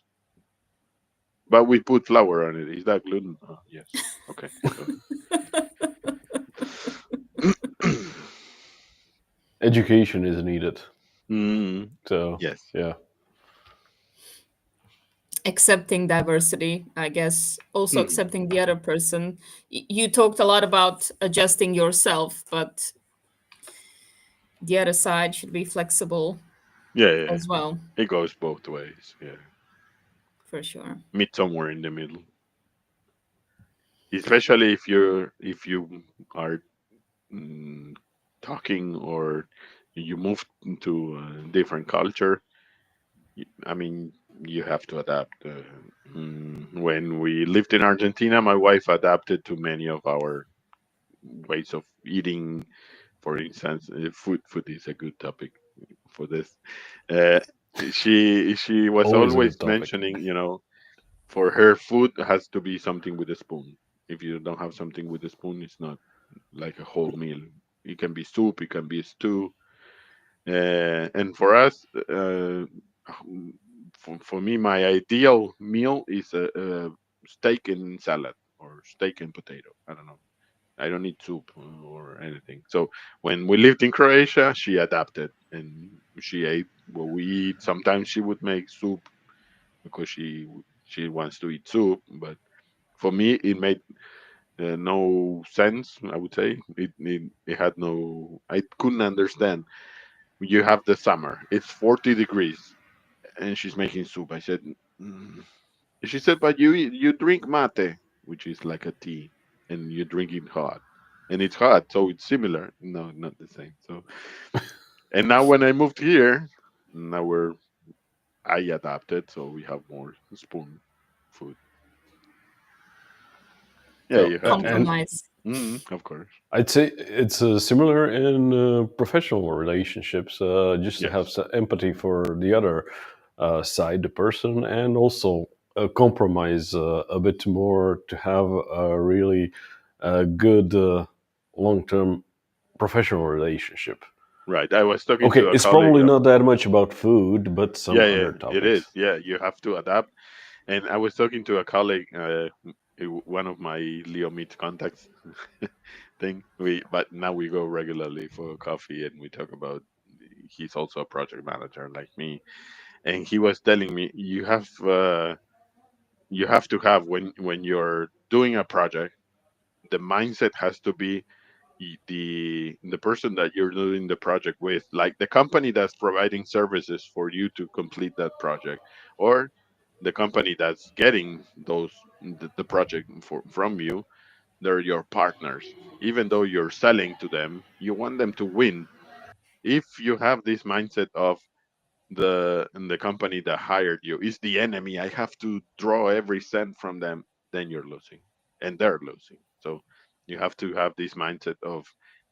But we put flour on it. Is that gluten? Oh, yes. Okay. Go ahead. Education is needed. Mm, So yes. yeah. Accepting diversity, I guess, also Mhm. accepting the other person. You talked a lot about adjusting yourself, but the other side should be flexible Yeah, yeah. as well, It goes both ways. Yeah. for sure. Meet somewhere in the middle. Especially if you are mm, talking, or you move to a different culture. I mean, you have to adapt. When we lived in Argentina, my wife adapted to many of our ways of eating. For instance, food is a good topic for this. Uh, she was Always a always good topic. mentioning, for her, food has to be something with a spoon. If you don't have something with a spoon, it's not like a whole meal. It can be soup, it can be stew. And for us, for me, my ideal meal is a steak and salad, or steak and potato. I don't know. I don't need soup or anything. So when we lived in Croatia, she adapted and she ate what we eat. Sometimes she would make soup because she wants to eat soup. But for me, it made no sense. I would say it had no. I couldn't understand. You have the summer. It's 40 degrees, and she's making soup. I said, mm. She said, but you drink mate, which is like a tea, and you drink it hot, and it's hot, so it's similar. No, not the same. So, and now when I moved here, now I adapted, so we have more spoon food. Yeah, So you have to. and Compromise. Of course. I'd say it's similar in professional relationships. Just to have Yes. some empathy for the other side, the person, and also compromise a bit more to have a really good long-term professional relationship. Right. I was talking Okay, to a it's colleague. probably not that much about food, but some Yeah, yeah, other it is. topics. Yeah, you have to adapt. And I was talking to a colleague, one of my Leo Meet contacts thing. But now we go regularly for coffee, and we talk about. He's also a project manager like me, and he was telling me you have to have, when you're doing a project, the mindset has to be the person that you're doing the project with, like the company that's providing services for you to complete that project, or the company that's getting the project from you. They're your partners. Even though you're selling to them, you want them to win. If you have this mindset of the company that hired you is the enemy, I have to draw every cent from them, then you're losing, and they're losing. So you have to have this mindset of,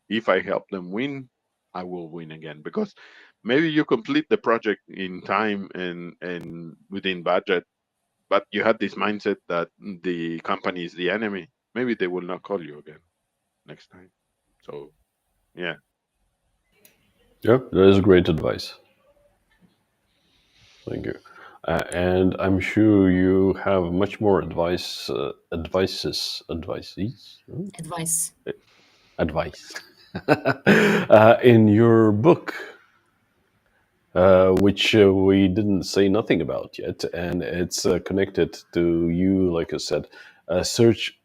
if I help them win, I will win again, because maybe you complete the project in time and within budget, but you had this mindset that the company is the enemy. Maybe they will not call you again next time. So yeah. Yeah, that is great advice. Thank you. And I'm sure you have much more Advice. advice in your book, which we didn't say nothing about yet, and it's connected to you, like I said, search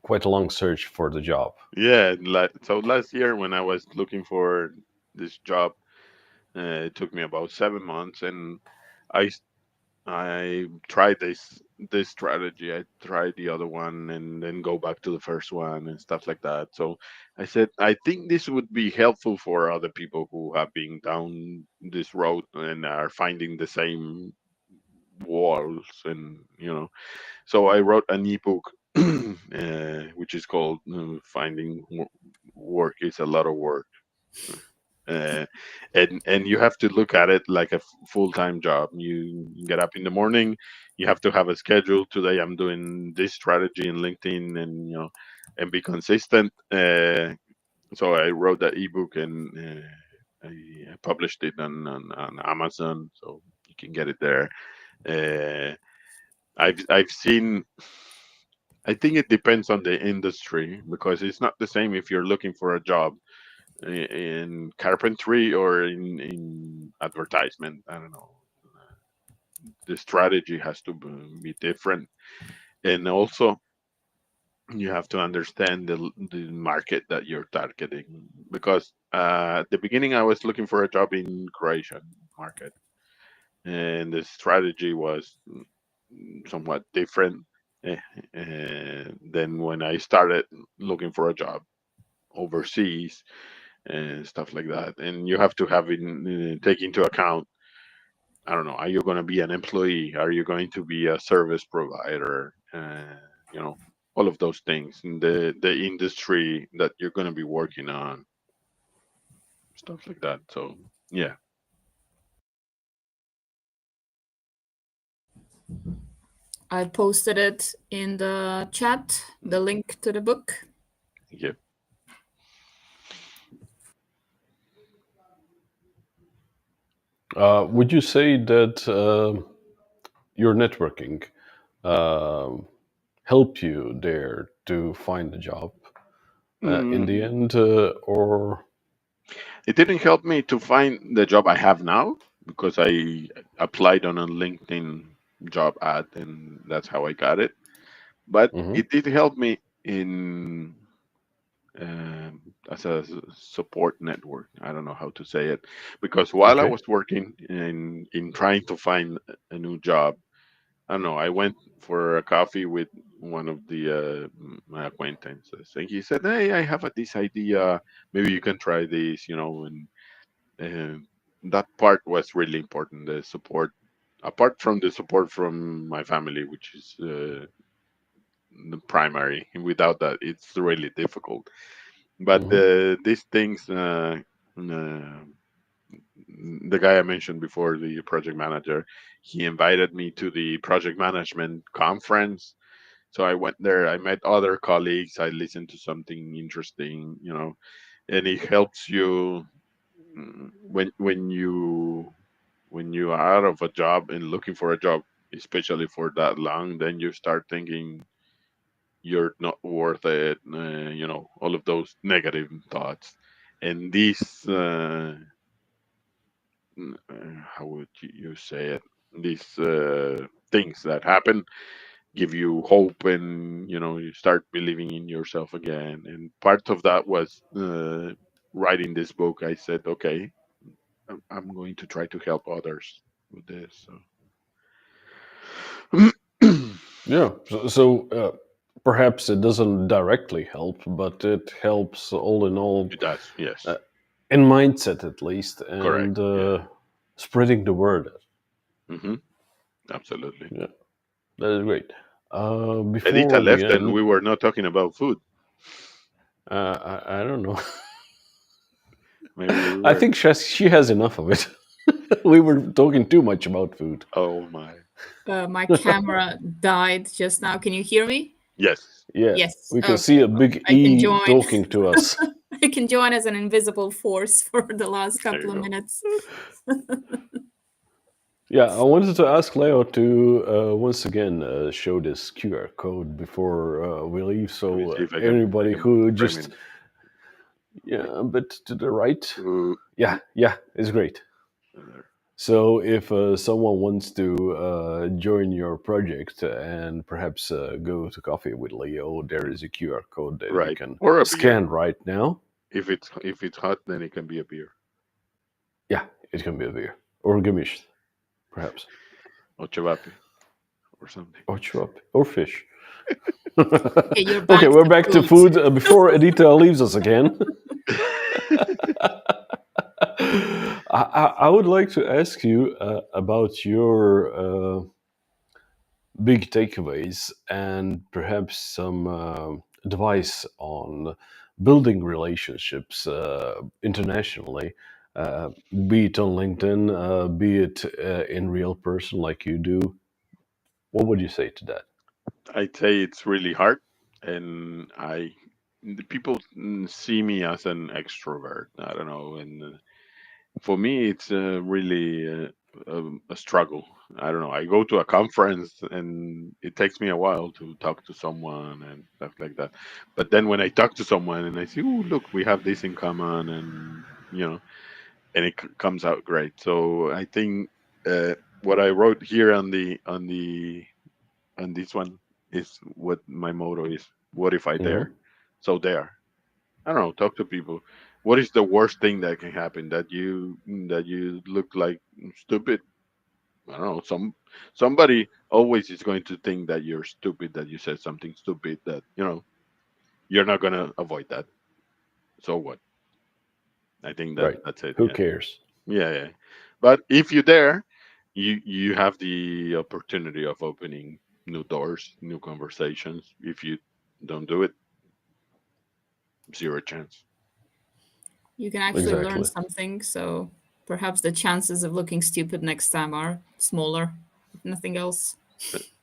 quite a long search for the job. Yeah, so last year when I was looking for this job, it took me about 7 months, and I s- I tried this strategy. I tried the other one, and then go back to the first one and stuff like that. So I said, I think this would be helpful for other people who have been down this road and are finding the same walls, and So I wrote an ebook, which is called "Finding Work is a Lot of Work." uh, and you have to look at it like a full-time job. You get up in the morning, you have to have a schedule. Today I'm doing this strategy in LinkedIn, and and be consistent. So I wrote that ebook, and I published it on Amazon, so you can get it there. uh, I've seen. I think it depends on the industry, because it's not the same if you're looking for a job in carpentry or in advertisement. I don't know. The strategy has to be different, and also you have to understand the market that you're targeting. Because at the beginning, I was looking for a job in Croatian market, and the strategy was somewhat different. eh, than when I started looking for a job overseas and stuff like that. And you have to have take into account. I don't know. Are you going to be an employee? Are you going to be a service provider? You know, all of those things, and the industry that you're going to be working on, stuff like that. So yeah, I posted it in the chat, the link to the book. yeah. Would you say that your networking helped you there to find a job in the Mm, end, or? it didn't help me to find the job I have now, because I applied on a LinkedIn job ad, and that's how I got it. But Mhm. it did help me in as a support network. I don't know how to say it, because while I Okay. was working in trying to find a new job, I don't know. I went for a coffee with one of the my acquaintances, and he said, "Hey, I have this idea. Maybe you can try this." And uh, that part was really important. The support, apart from the support from my family, which is the primary. Without that, it's really difficult. But Mhm. these things, uh, the guy I mentioned before, the project manager, he invited me to the project management conference. So I went there. I met other colleagues. I listened to something interesting, and it helps you when you are out of a job and looking for a job, especially for that long. Then you start thinking you're not worth it. All of those negative thoughts, and these how would you say it, these things that happen give you hope, and you start believing in yourself again. And part of that was writing this book. I said, okay, I'm going to try to help others with this. So Yeah. So perhaps it doesn't directly help, but it helps all in all, it does, uh, yes. in mindset at least, Correct, and yeah. spreading the word. Hmm. Absolutely. Yeah, that is great. Edita Before the left and end, we were not talking about food. I don't know. Maybe we I were. think she has enough of it. We were talking too much about food. Oh my. My camera died just now. Can you hear me? Yes. Yeah, Yes. we can see Okay. a big I can E join. talking to us. I can join as an invisible force for the last There couple you of go. minutes. Yeah, I wanted to ask Leo to once again show this QR code before we leave, Let me so see if I anybody can who frame just, it. yeah, a bit to the right. Uh, Yeah, yeah, it's great. there. So if someone wants to join your project and perhaps go to coffee with Leo, there is a QR code that you Right. can Or a beer. scan right now. If it's hot, then it can be a beer. Yeah, it can be a beer or gemished, perhaps, Or chavape or something. or chop or fish. Okay, you're Okay, back we're to back to food. food before Edita leaves us again. I would like to ask you about your big takeaways and perhaps some advice on building relationships internationally, be it on LinkedIn, be it in real person like you do. What would you say to that? I'd say it's really hard, and the people see me as an extrovert. I don't know, and for me, it's really a struggle. I don't know. I go to a conference, and it takes me a while to talk to someone and stuff like that. But then when I talk to someone and I see, oh, look, we have this in common, and and it comes out great. So I think what I wrote here on this one is what my motto is. What if I Hmm. dare? So dare. I don't know. Talk to people. What is the worst thing that can happen? That you look like stupid. I don't know. Somebody always is going to think that you're stupid. That you said something stupid. That you're not gonna avoid that. So what? I think Right. that's it. Who Yeah. cares? Yeah. Yeah. But if you dare, you have the opportunity of opening new doors, new conversations. If you don't do it, zero chance. You can actually learn Exactly. something, so perhaps the chances of looking stupid next time are smaller, if nothing else.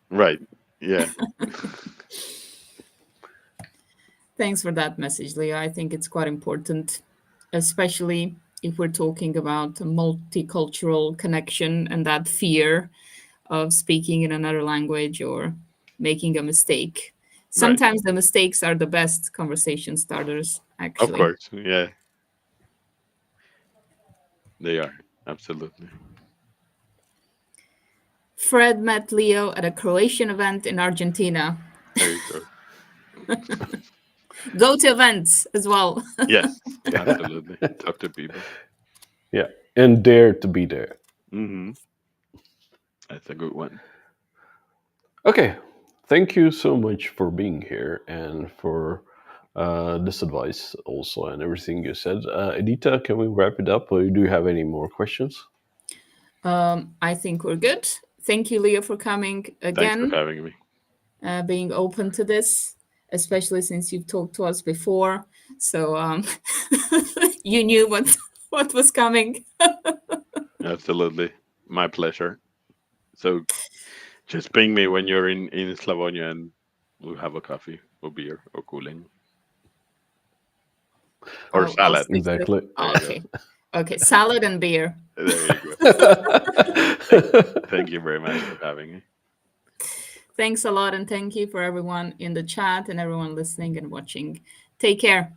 Right. Yeah. Thanks for that message, Leah. I think it's quite important, especially if we're talking about a multicultural connection and that fear of speaking in another language or making a mistake. Right. Sometimes the mistakes are the best conversation starters, Of actually. course. Yeah, they are. Absolutely. Fred met Leo at a Croatian event in Argentina. There you go. Go to events as well. Yes, Yeah. absolutely. Talk to people. Yeah. And dare to be there. Hmm. That's a good one. Okay. Thank you so much for being here and for this advice also and everything you said. Edita, can we wrap it up or do you have any more questions? I think we're good. Thank you, Leo, for coming Thanks for again, having me. being open to this, especially since you've talked to us before. So you knew what was coming. Absolutely. My pleasure. So just ping me when you're in Slavonia and we'll have a coffee or beer or cooling or I'll salad. stick to. Exactly. There Oh, you go. okay, okay. Salad and beer. There you go. Thank, thank you very much for having me. Thanks a lot, and thank you for everyone in the chat and everyone listening and watching. Take care.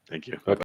Thank you. Bye Okay. bye.